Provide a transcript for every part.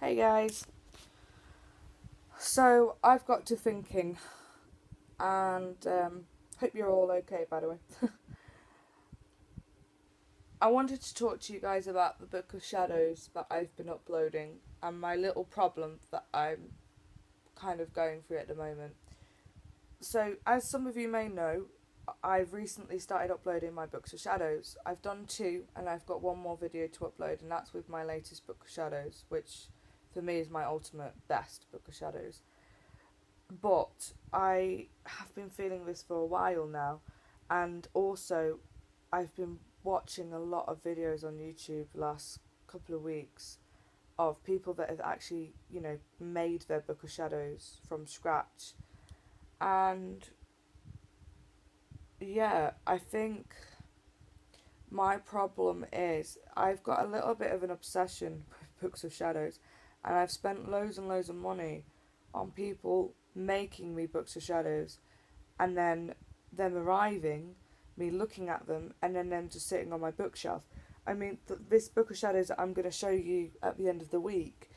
Hey guys. So I've got to thinking, and hope you're all okay, by the way. I wanted to talk to you guys about the Book of Shadows that I've been uploading and my little problem that I'm kind of going through at the moment. So, as some of you may know, I've recently started uploading my Books of Shadows. I've done two, and I've got one more video to upload, and that's with my latest Book of Shadows, which for me is my ultimate best Book of Shadows. But I have been feeling this for a while now, and also I've been watching a lot of videos on YouTube the last couple of weeks of people that have actually, made their Book of Shadows from scratch. And yeah, I think my problem is I've got a little bit of an obsession with Books of Shadows, and I've spent loads and loads of money on people making me Books of Shadows, and then them arriving, me looking at them, and then them just sitting on my bookshelf. I mean, this Book of Shadows that I'm going to show you at the end of the week,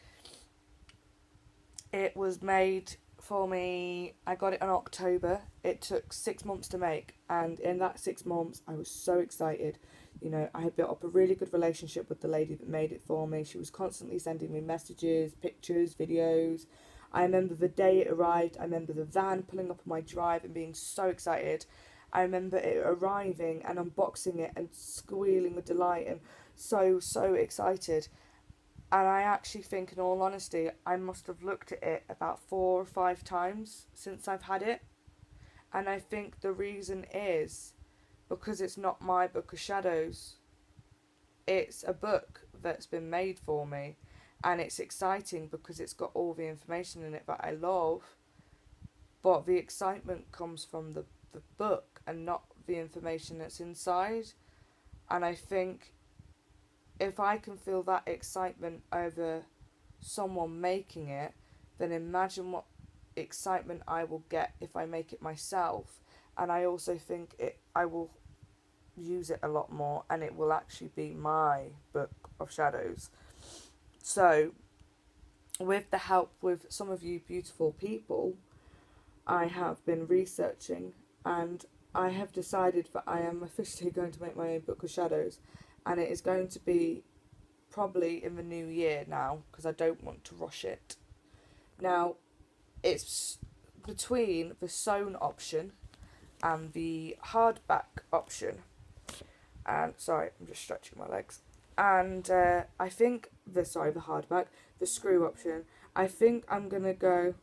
it was made for me. I got it in October. It took 6 months to make, and in that 6 months, I was so excited. I had built up a really good relationship with the lady that made it for me. She was constantly sending me messages, pictures, videos. I remember the day it arrived. I remember the van pulling up on my drive and being so excited. I remember it arriving and unboxing it and squealing with delight and so excited. And I actually think, in all honesty, I must have looked at it about 4 or 5 times since I've had it. And I think the reason is because it's not my Book of Shadows. It's a book that's been made for me. And it's exciting because it's got all the information in it that I love. But the excitement comes from the book and not the information that's inside. And I think if I can feel that excitement over someone making it, then imagine what excitement I will get if I make it myself. And I also think I will use it a lot more, and it will actually be my Book of Shadows. So, with the help with some of you beautiful people, I have been researching, and I have decided that I am officially going to make my own Book of Shadows, and it is going to be probably in the new year now, because I don't want to rush it. Now, it's between the sewn option and the hardback option. And sorry, I'm just stretching my legs. And I think the hardback, the screw option. I think I'm gonna go.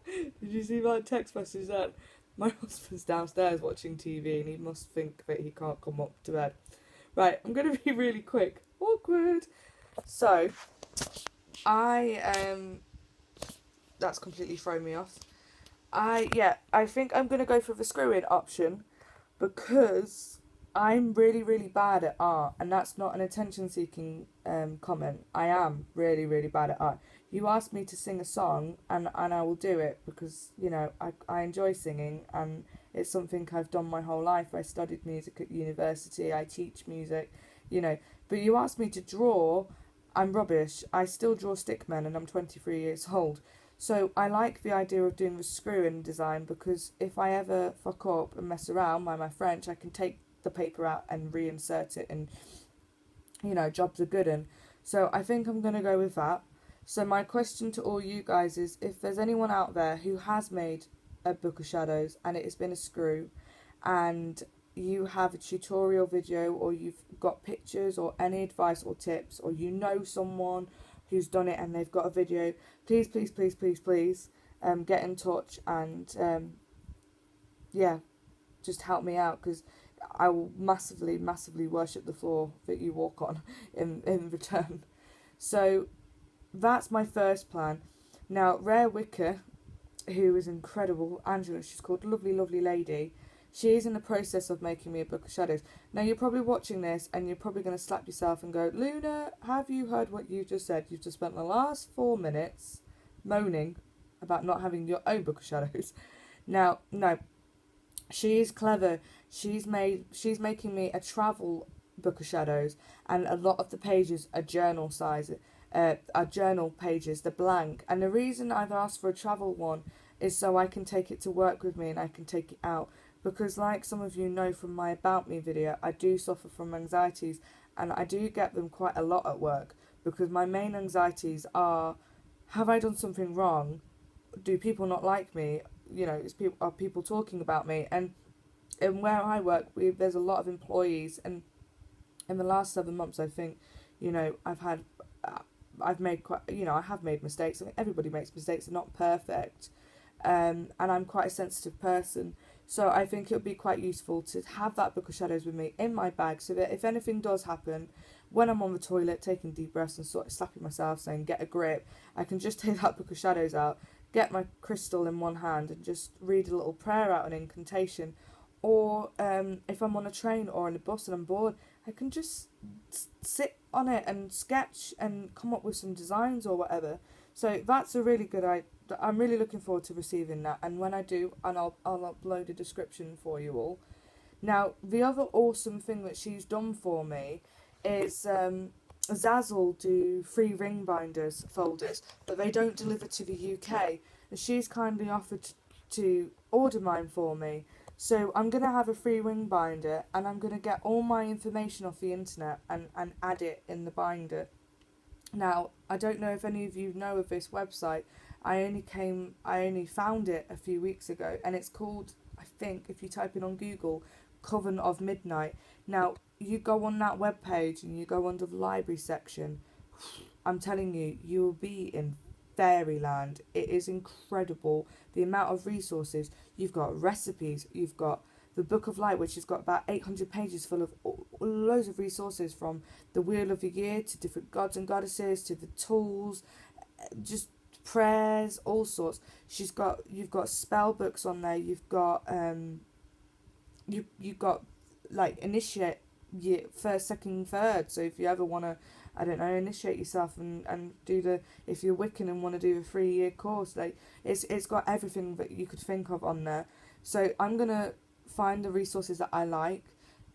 Did you see my text message then? My husband's downstairs watching TV and he must think that he can't come up to bed. Right, I'm going to be really quick. Awkward. So, that's completely thrown me off. I think I'm going to go for the screw-in option because I'm really, really bad at art, and that's not an attention-seeking comment. I am really, really bad at art. You ask me to sing a song, and I will do it because, I enjoy singing, and it's something I've done my whole life. I studied music at university, I teach music, But you ask me to draw, I'm rubbish. I still draw stickmen, and I'm 23 years old. So I like the idea of doing the screw-in design because if I ever fuck up and mess around, by my French, I can take the paper out and reinsert it, and jobs are good. And so I think I'm going to go with that. So my question to all you guys is, if there's anyone out there who has made a Book of Shadows and it has been a screw, and you have a tutorial video, or you've got pictures or any advice or tips, or someone who's done it and they've got a video, please get in touch and just help me out, because I will massively worship the floor that you walk on in return. So that's my first plan. Now, Rare Wicker, who is incredible, Angela, she's called, lovely lady, she is in the process of making me a Book of Shadows. Now, you're probably watching this and you're probably going to slap yourself and go, Luna, have you heard what you just said? You've just spent the last 4 minutes moaning about not having your own Book of Shadows. Now, no, she is clever. She's making me a travel Book of Shadows, and a lot of the pages are journal size, are journal pages, they're blank. And the reason I've asked for a travel one is so I can take it to work with me and I can take it out. Because like some of you know from my About Me video, I do suffer from anxieties, and I do get them quite a lot at work, because my main anxieties are, have I done something wrong? Do people not like me? You know, are people talking about me? And where I work, there's a lot of employees, and in the last 7 months, I think, you know, I've made quite, you know, I have made mistakes. I mean, everybody makes mistakes; they're not perfect, and I'm quite a sensitive person. So I think it would be quite useful to have that Book of Shadows with me in my bag, so that if anything does happen, when I'm on the toilet taking deep breaths and sort of slapping myself saying get a grip, I can just take that Book of Shadows out, get my crystal in one hand and just read a little prayer out, an incantation. Or if I'm on a train or on a bus and I'm bored, I can just sit on it and sketch and come up with some designs or whatever. So that's a really good idea. I'm really looking forward to receiving that, and when I do, and I'll upload a description for you all. Now, the other awesome thing that she's done for me is Zazzle do free ring binders folders, but they don't deliver to the UK, and she's kindly offered to order mine for me. So I'm going to have a free ring binder, and I'm going to get all my information off the internet and add it in the binder. Now, I don't know if any of you know of this website. I only found it a few weeks ago, and it's called, I think, if you type in on Google, Coven of Midnight. Now, you go on that webpage and you go under the library section. I'm telling you, you will be in fairyland. It is incredible, the amount of resources. You've got recipes, you've got the Book of Light, which has got about 800 pages full of loads of resources, from the Wheel of the Year to different gods and goddesses to the tools, just prayers, all sorts. You've got spell books on there. You've got you've got like initiate year, first, second, third. So if you ever want to, I don't know, initiate yourself and do the, if you're Wiccan and want to do a 3-year course, like it's got everything that you could think of on there. So I'm gonna find the resources that I like,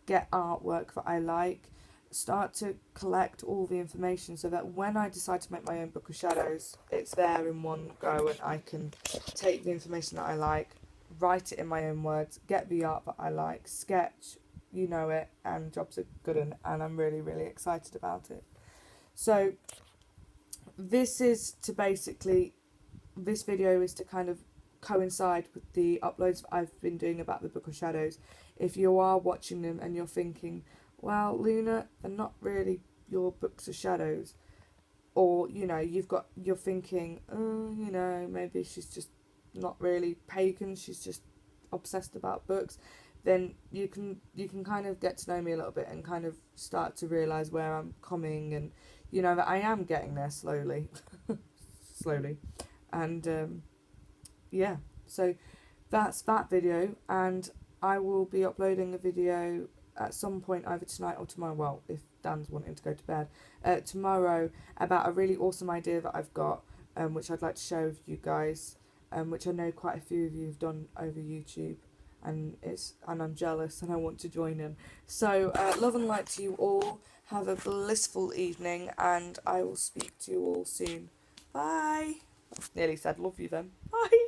get artwork that I like, start to collect all the information, so that when I decide to make my own Book of Shadows, it's there in one go, and I can take the information that I like, write it in my own words, get the art that I like, sketch, you know it, and jobs are good, and I'm really, really excited about it. So this video is to kind of coincide with the uploads that I've been doing about the Book of Shadows. If you are watching them and you're thinking, well, Luna, they're not really your Books of Shadows, or, you know, you're thinking, oh, you know, maybe she's just not really pagan, she's just obsessed about books, then you can kind of get to know me a little bit and kind of start to realise where I'm coming, and, you know, that I am getting there slowly. Slowly. And yeah, so that's that video, and I will be uploading a video at some point either tonight or tomorrow, well, if Dan's wanting to go to bed, tomorrow, about a really awesome idea that I've got, which I'd like to share with you guys, which I know quite a few of you have done over YouTube, and I'm jealous and I want to join in. So love and light to you all, have a blissful evening, and I will speak to you all soon. Bye. Nearly said love you then. Bye.